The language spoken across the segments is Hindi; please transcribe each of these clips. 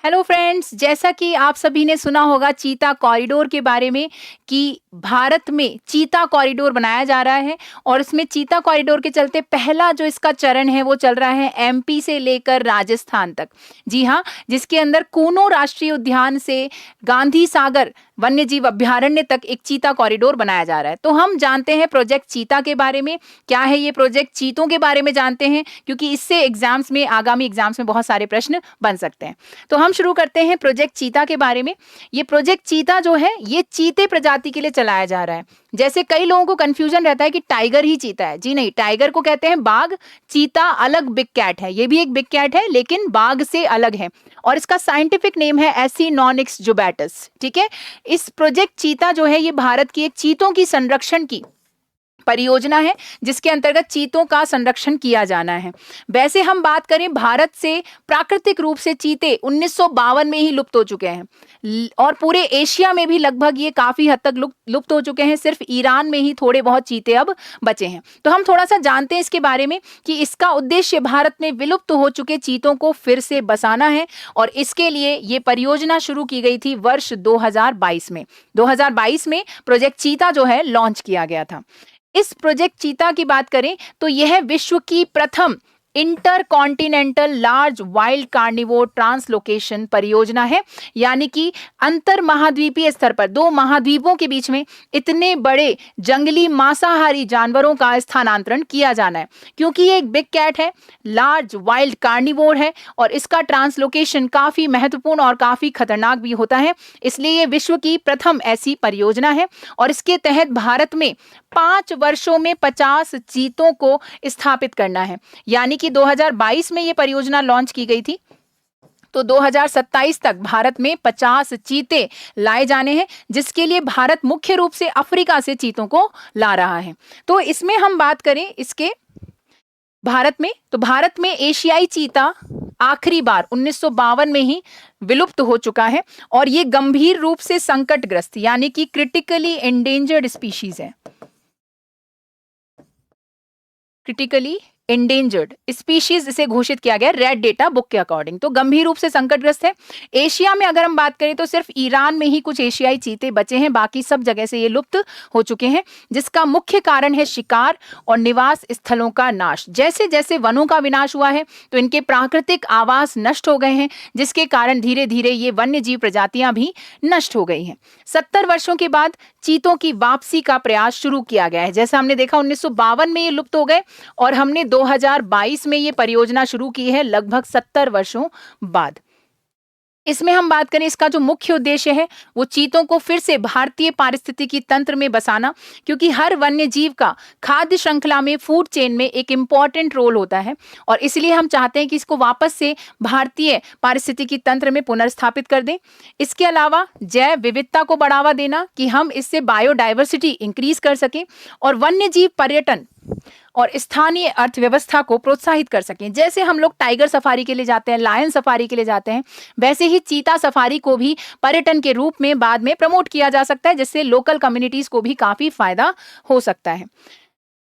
हेलो फ्रेंड्स, जैसा कि आप सभी ने सुना होगा चीता कॉरिडोर के बारे में कि भारत में चीता कॉरिडोर बनाया जा रहा है और इसमें चीता कॉरिडोर के चलते पहला जो इसका चरण है वो चल रहा है एमपी से लेकर राजस्थान तक। जी हाँ, जिसके अंदर कूनो राष्ट्रीय उद्यान से गांधी सागर वन्यजीव अभयारण्य तक एक चीता कॉरिडोर बनाया जा रहा है। तो हम जानते हैं प्रोजेक्ट चीता के बारे में, क्या है ये प्रोजेक्ट, चीतों के बारे में जानते हैं क्योंकि इससे एग्जाम्स में, आगामी एग्जाम्स में बहुत सारे प्रश्न बन सकते हैं। तो हम शुरू करते हैं प्रोजेक्ट चीता के बारे में। ये प्रोजेक्ट चीता जो है ये चीते प्रजाति के लिए चलाया जा रहा है। जैसे कई लोगों को कंफ्यूजन रहता है कि टाइगर ही चीता है। जी नहीं, टाइगर को कहते हैं बाघ, चीता अलग बिग कैट है। ये भी एक बिग कैट है लेकिन बाघ से अलग है और इसका साइंटिफिक नेम है एसिनोनिक्स जुबैटस। ठीक है, इस प्रोजेक्ट चीता जो है ये भारत की एक चीतों की संरक्षण की परियोजना है जिसके अंतर्गत चीतों का संरक्षण किया जाना है। वैसे हम बात करें, भारत से प्राकृतिक रूप से चीते 1952 में ही लुप्त हो चुके हैं और पूरे एशिया में भी लगभग ये काफी हद तक लुप्त हो चुके हैं। सिर्फ ईरान में ही थोड़े बहुत चीते अब बचे हैं। तो हम थोड़ा सा जानते हैं इसके बारे में कि इसका उद्देश्य भारत में विलुप्त हो चुके चीतों को फिर से बसाना है और इसके लिए ये परियोजना शुरू की गई थी वर्ष 2022 में। 2022 में प्रोजेक्ट चीता जो है लॉन्च किया गया था। इस प्रोजेक्ट चीता की बात करें तो यह विश्व की प्रथम inter continental large wild carnivore translocation परियोजना है, यानी कि अंतर महाद्वीपीय स्तर पर दो महाद्वीपों के बीच में इतने बड़े जंगली मांसाहारी जानवरों का स्थानांतरण किया जाना है। क्योंकि ये एक बिग कैट है, लार्ज वाइल्ड कार्निवोर है और इसका ट्रांसलोकेशन काफी महत्वपूर्ण और काफी खतरनाक भी होता है, इसलिए ये विश्व की प्रथम ऐसी परियोजना है और इसके तहत भारत में 5 वर्षों में 50 चीतों को स्थापित करना है। यानी कि 2022 में ये परियोजना लॉन्च की गई थी, तो 2027 तक भारत में 50 चीते लाए जाने हैं, जिसके लिए भारत मुख्य रूप से अफ्रीका से चीतों को ला रहा है। तो इसमें हम बात करें इसके भारत में, तो भारत में एशियाई चीता आखिरी बार 1952 में ही विलुप्त हो चुका है और ये गंभीर रूप से संकटग्रस्त यानी कि क्रिटिकली एंडेंजर्ड स्पीशीज है। क्रिटिकली एंडेंजर्ड स्पीशीज इसे घोषित किया गया रेड डेटा बुक के अकॉर्डिंग, तो गंभीर रूप से संकटग्रस्त है। एशिया में अगर हम बात करें तो सिर्फ ईरान में ही कुछ एशियाई चीते बचे हैं, बाकी सब जगह से ये लुप्त हो चुके हैं, जिसका मुख्य कारण है शिकार और निवास स्थलों का नाश। जैसे जैसे वनों का विनाश हुआ है तो इनके प्राकृतिक आवास नष्ट हो गए हैं, जिसके कारण धीरे धीरे ये वन्य जीव प्रजातियां भी नष्ट हो गई हैं। 70 वर्षों के बाद चीतों की वापसी का प्रयास शुरू किया गया है। जैसा हमने देखा 1952 में ये लुप्त हो गए और हमने 2022 में ये परियोजना शुरू की है लगभग 70 वर्षों बाद। इसमें हम बात करें, इसका जो मुख्य उद्देश्य है वो चीतों को फिर से भारतीय पारिस्थितिकी तंत्र में बसाना, क्योंकि हर वन्य जीव का खाद्य श्रृंखला में, फूड चेन में एक इंपॉर्टेंट रोल होता है और इसलिए हम चाहते हैं कि इसको वापस से भारतीय पारिस्थितिकी तंत्र में पुनर्स्थापित कर दें। इसके अलावा जैव विविधता को बढ़ावा देना कि हम इससे बायोडाइवर्सिटी इंक्रीज कर सकें और वन्य जीव पर्यटन और स्थानीय अर्थव्यवस्था को प्रोत्साहित कर सकें। जैसे हम लोग टाइगर सफारी के लिए जाते हैं, लायन सफारी के लिए जाते हैं, वैसे ही चीता सफारी को भी पर्यटन के रूप में बाद में प्रमोट किया जा सकता है, जिससे लोकल कम्युनिटीज को भी काफी फायदा हो सकता है।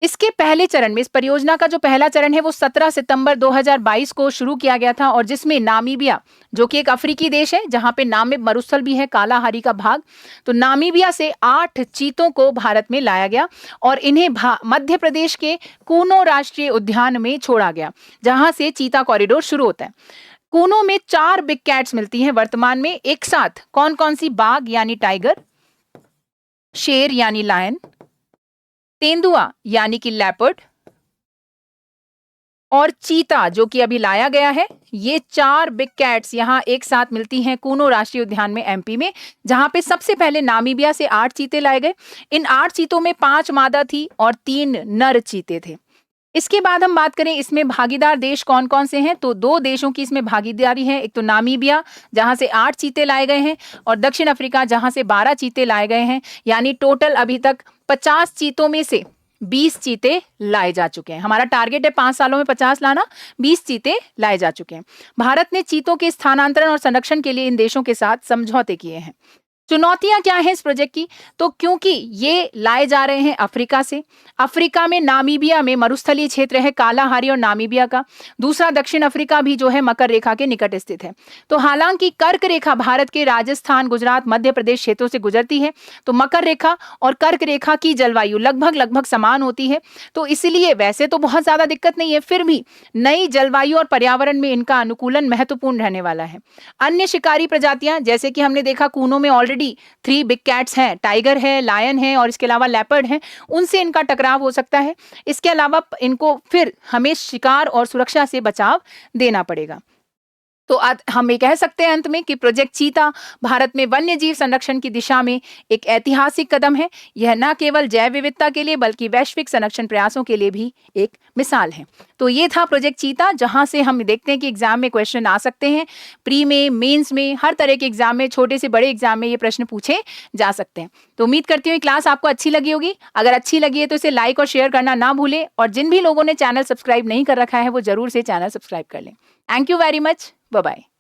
इसके पहले चरण में, इस परियोजना का जो पहला चरण है वो 17 सितंबर 2022 को शुरू किया गया था और जिसमें नामीबिया, जो कि एक अफ्रीकी देश है जहां पे नामिब मरुस्थल भी है, कालाहारी का भाग, तो नामीबिया से 8 चीतों को भारत में लाया गया और इन्हें मध्य प्रदेश के कूनो राष्ट्रीय उद्यान में छोड़ा गया, जहां से चीता कॉरिडोर शुरू होता है। कूनो में 4 बिग कैट्स मिलती हैं वर्तमान में एक साथ। कौन कौन सी? बाघ यानी टाइगर, शेर यानी लायन, तेंदुआ यानी कि लेपर्ड और चीता जो कि अभी लाया गया है। ये 4 बिग कैट्स यहाँ एक साथ मिलती हैं कूनो राष्ट्रीय उद्यान में एमपी में, जहां पे सबसे पहले नामीबिया से 8 चीते लाए गए। इन 8 चीतों में 5 मादा थी और 3 नर चीते थे। इसके बाद हम बात करें इसमें भागीदार देश कौन कौन से हैं, तो 2 देशों की इसमें भागीदारी है। एक तो नामीबिया जहां से 8 चीते लाए गए हैं और दक्षिण अफ्रीका जहां से 12 चीते लाए गए हैं, यानी टोटल अभी तक 50 चीतों में से 20 चीते लाए जा चुके हैं। हमारा टारगेट है 5 सालों में 50 लाना, 20 चीते लाए जा चुके हैं। भारत ने चीतों के स्थानांतरण और संरक्षण के लिए इन देशों के साथ समझौते किए हैं। चुनौतियां क्या हैं इस प्रोजेक्ट की? तो क्योंकि ये लाए जा रहे हैं अफ्रीका से। अफ्रीका में नामीबिया में मरुस्थलीय क्षेत्र है कालाहारी और नामीबिया का। दूसरा दक्षिण अफ्रीका भी जो है मकर रेखा के निकट स्थित है। तो हालांकि कर्क रेखा भारत के राजस्थान, गुजरात, मध्य प्रदेश क्षेत्रों से गुजरती है, तो मकर रेखा और कर्क रेखा की जलवायु लगभग समान होती है। तो इसलिए वैसे तो बहुत ज्यादा दिक्कत नहीं है, फिर भी नई जलवायु और पर्यावरण में इनका अनुकूलन महत्वपूर्ण रहने वाला है। अन्य शिकारी प्रजातियां जैसे कि हमने देखा कूनों में ऑलरेडी 3 बिग कैट्स हैं, टाइगर है, लायन है और इसके अलावा लेपर्ड है, उनसे इनका टकराव हो सकता है। इसके अलावा इनको फिर हमें शिकार और सुरक्षा से बचाव देना पड़ेगा। तो हम ये कह सकते हैं अंत में कि प्रोजेक्ट चीता भारत में वन्य जीव संरक्षण की दिशा में एक ऐतिहासिक कदम है। यह न केवल जैव विविधता के लिए बल्कि वैश्विक संरक्षण प्रयासों के लिए भी एक मिसाल है। तो ये था प्रोजेक्ट चीता, जहां से हम देखते हैं कि एग्जाम में क्वेश्चन आ सकते हैं। प्री में, मेंस में, हर तरह के एग्जाम में, छोटे से बड़े एग्जाम में ये प्रश्न पूछे जा सकते हैं। तो उम्मीद करती हूँ क्लास आपको अच्छी लगी होगी। अगर अच्छी लगी है तो इसे लाइक और शेयर करना ना भूलें, और जिन भी लोगों ने चैनल सब्सक्राइब नहीं कर रखा है वो जरूर से चैनल सब्सक्राइब कर लें। Thank you very much. Bye bye.